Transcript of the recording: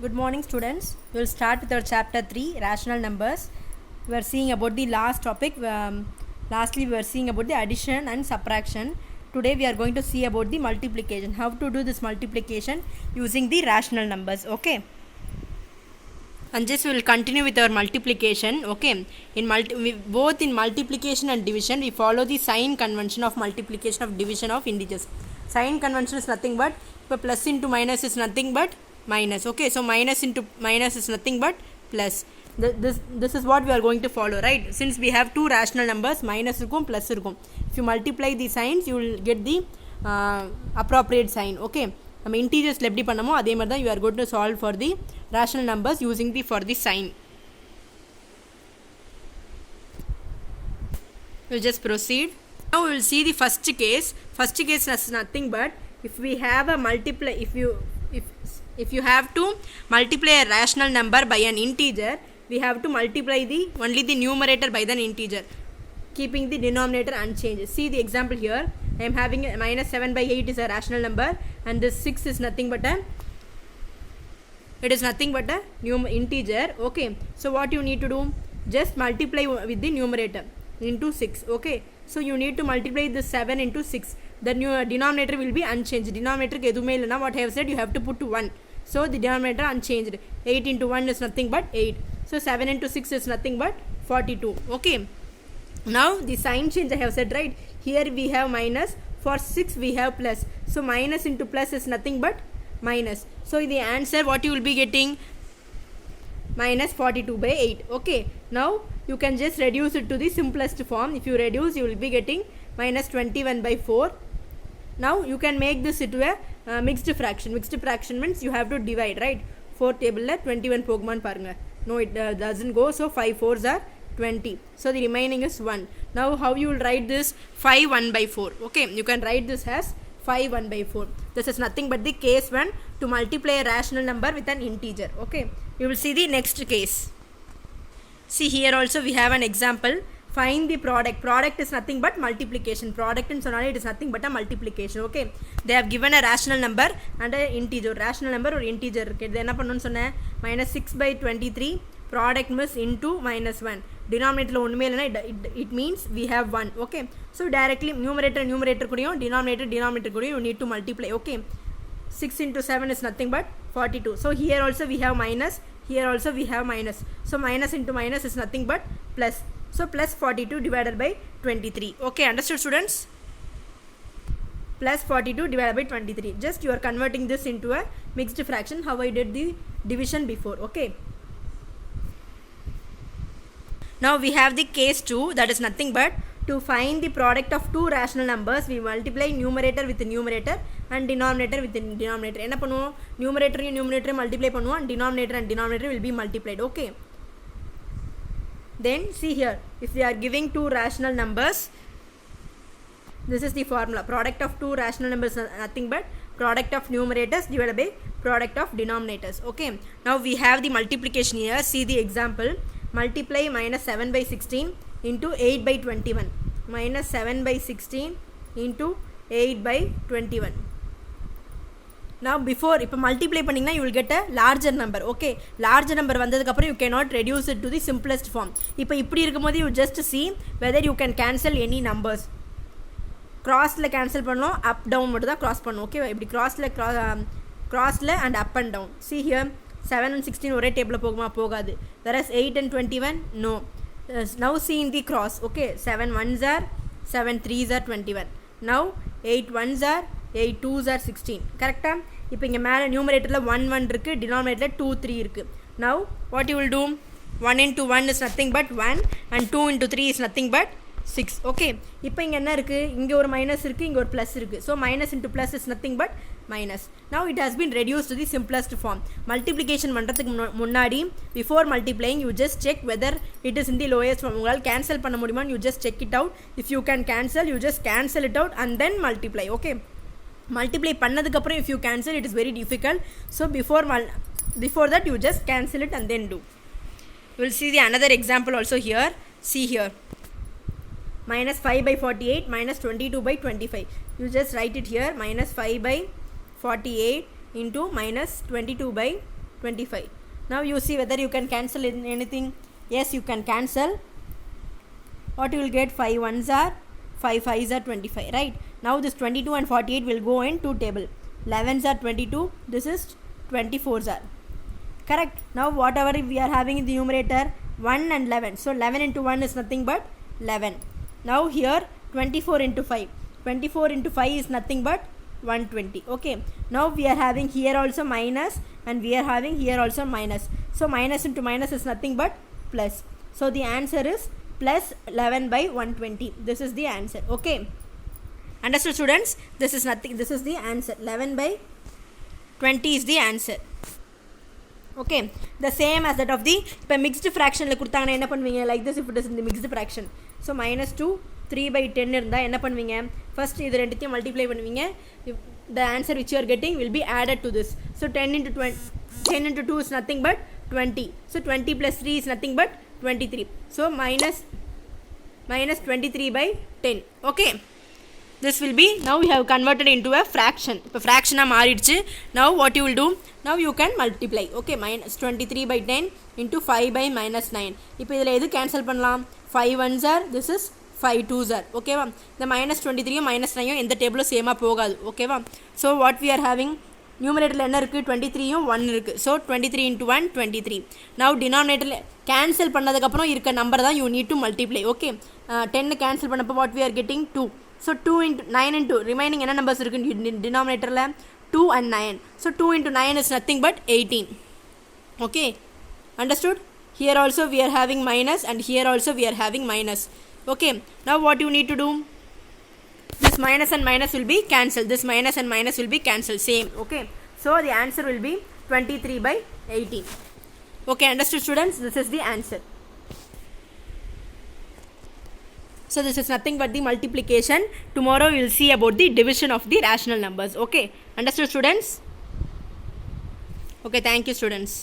Good morning, students. We will start with our chapter 3, rational numbers. We are seeing about the last topic. Lastly, we are seeing about the addition and subtraction. Today, we are going to see about the multiplication. How to do this multiplication using the rational numbers. Okay. And just we will continue with our multiplication. Okay. Both in multiplication and division, we follow the sign convention of multiplication of division of integers. Sign convention is nothing but plus into minus is nothing but minus. Okay, so minus into minus is nothing but plus. This is what we are going to follow, right? Since we have two rational numbers, minus irukum plus irukum. If you multiply the signs, you will get the appropriate sign. Okay, நம்ம இன்டீஜர்ஸில் எப்படி பண்ணமோ அதே மாதிரி தான் you are going to solve for the rational numbers using for the sign. We'll just proceed. Now we will see the first case. First case is nothing but if we have a multiply, if you have to multiply a rational number by an integer, we have to multiply only the numerator by the integer, keeping the denominator unchanged. See the example here. I am having a minus 7 by 8 is a rational number, and this 6 is nothing but a integer. Okay, so what you need to do, just multiply with the numerator into 6. Okay, so you need to multiply this 7 into 6. The new denominator will be unchanged. Denominator edume illana, what I have said, you have to put 1. So the denominator unchanged. 8 into 1 is nothing but 8. So 7 into 6 is nothing but 42. Okay, now the sign change I have said, right? Here we have minus, for 6 we have plus. So minus into plus is nothing but minus. So the answer what you will be getting, minus 42 by 8. Okay, now you can just reduce it to the simplest form. If you reduce, you will be getting minus 21 by 4. Now you can make this into a mixed fraction. Mixed fraction means you have to divide, right? 4 table la 21 pogman parunga. No, it doesn't go. So 5 4s are 20. So the remaining is 1. Now how you will write this? 5 1 by 4. Okay, you can write this as 5 1 by 4. This is nothing but the case 1 to multiply a rational number with an integer. Okay, you will see the next case. See here also we have an example. Find the product. Product is nothing but multiplication. Product in sonali, it is nothing but a multiplication. Okay, they have given a rational number and a integer. Rational number or integer. Okay, then minus 6 by 23. Product means into minus 1. Denominator it means we have 1. Okay, so directly numerator kudiyum, denominator kudiyum you need to multiply. Okay, 6 into 7 is nothing but 42. So here also we have minus, here also we have minus. So minus into minus is nothing but plus. So plus 42 divided by 23. Okay, understood, students? Plus 42 divided by 23. Just you are converting this into a mixed fraction, how I did the division before. Okay, now we have the case 2, that is nothing but to find the product of two rational numbers, we multiply numerator with the numerator and denominator with the denominator. Enna pannuvom, numerator multiply pannuvom and denominator will be multiplied. Okay, then see here, if we are giving two rational numbers, this is the formula. Product of two rational numbers is nothing but product of numerators divided by product of denominators. Okay, now we have the multiplication here. See the example. Multiply minus 7 by 16 into 8 by 21. Minus 7 by 16 into 8 by 21. Now before if multiply pannina, you will get a larger number. Okay, larger number vandadukku appuram you cannot reduce it to the simplest form. Ipo ipdi irukumbodhu you just see whether you can cancel any numbers. Cross la cancel pannom, up down மட்டும் தான் cross பண்ணும். Okay, இப்படி cross la and up and down. See here, 7 and 16 ஒரே டேபிளில் போகுமா? போகாது. Whereas 8 and 21 no. Now see in the cross. Okay, 7 1s are 7 3s are 21. Now 8 1s are 8 2s are 16. கரெக்டா? இப்போ இங்கே மேலே நியூமரேட்டரில் 1 1 இருக்குது, டினாமினேட்டரில் 2 3 இருக்குது. Now what you will do? 1 into 1 is nothing but 1 and 2 into 3 is nothing but 6. Okay, இப்போ இங்கே என்ன இருக்குது? இங்கே ஒரு மைனஸ் இருக்குது, இங்கே ஒரு ப்ளஸ் இருக்குது. So minus into plus is nothing but minus. Now it has been reduce to the simplest form. Multiplication பண்ணுறதுக்கு முன்னாடி before multiplying you just check whether it is in the lowest form. உங்களால் cancel பண்ண முடியுமான்னு you just check it out. If you can cancel, you just cancel it out and then multiply. Okay, multiply பண்ணதுக்கப்புறம் if you cancel it is very difficult. So before that you just cancel it and then do. You will see the another example also here. See here, minus 5 by 48 minus 22 by 25. You just write it here, minus 5 by 48 into minus 22 by 25. Now you see whether you can cancel anything. Yes, you can cancel. What you will get? 5 ones are 5 5s are 25, right? Now this 22 and 48 will go in two table. 11s are 22. This is 24s are. Correct. Now whatever we are having in the numerator, 1 and 11. So 11 into 1 is nothing but 11. Now here 24 into 5. 24 into 5 is nothing but 120. Okay. Now we are having here also minus and we are having here also minus. So minus into minus is nothing but plus. So the answer is plus 11 by 120. This is the answer. Okay. Understood, students? This is nothing. This is the answer. 11 by 20 is the answer. Okay. The same as that of the mixed fraction. Like this if it is in the mixed fraction. So minus 2, 3 by 10 irundha first idu rendithiyum multiply பண்ணுவீங்க. The answer which you are getting will be added to this. So 10 into 2 is nothing but 20. So 20 plus 3 is nothing but 23. So minus 23 by 10. Okay. This will be, now we have converted into a fraction. If fraction maariduchu. Now what you will do? Now you can multiply. Okay, minus 23 by 10 into 5 by minus 9. இப்போ இதில் எது cancel பண்ணலாம்? 5 ones are, this is 5 twos are. Okay va? The minus 23 minus 9 எந்த டேபிளோ சேமா போகாது. Okay va? So what we are having? Numerator என்ன இருக்கு? 23 1 இருக்கு. So 23 into 1 23. Now denominator cancel பண்ணதுக்கு அப்புறம் இருக்க நம்பர் தான் you need to multiply. Okay. 10 cancel பண்ணப்போ what we are getting 2. So 2 into 9 into remaining என்ன numbers இருக்கு denominatorல 2 and 9. So 2 into 9 is nothing but 18. Okay. Understood? Here also we are having minus and here also we are having minus. Okay. Now what you need to do? This minus and minus will be cancelled. This minus and minus will be cancelled. Same. Okay. So the answer will be 23 by 18. Okay. Understood, students? This is the answer. So this is nothing but the multiplication. Tomorrow we will see about the division of the rational numbers. Okay. Understood, students? Okay. Thank you, students.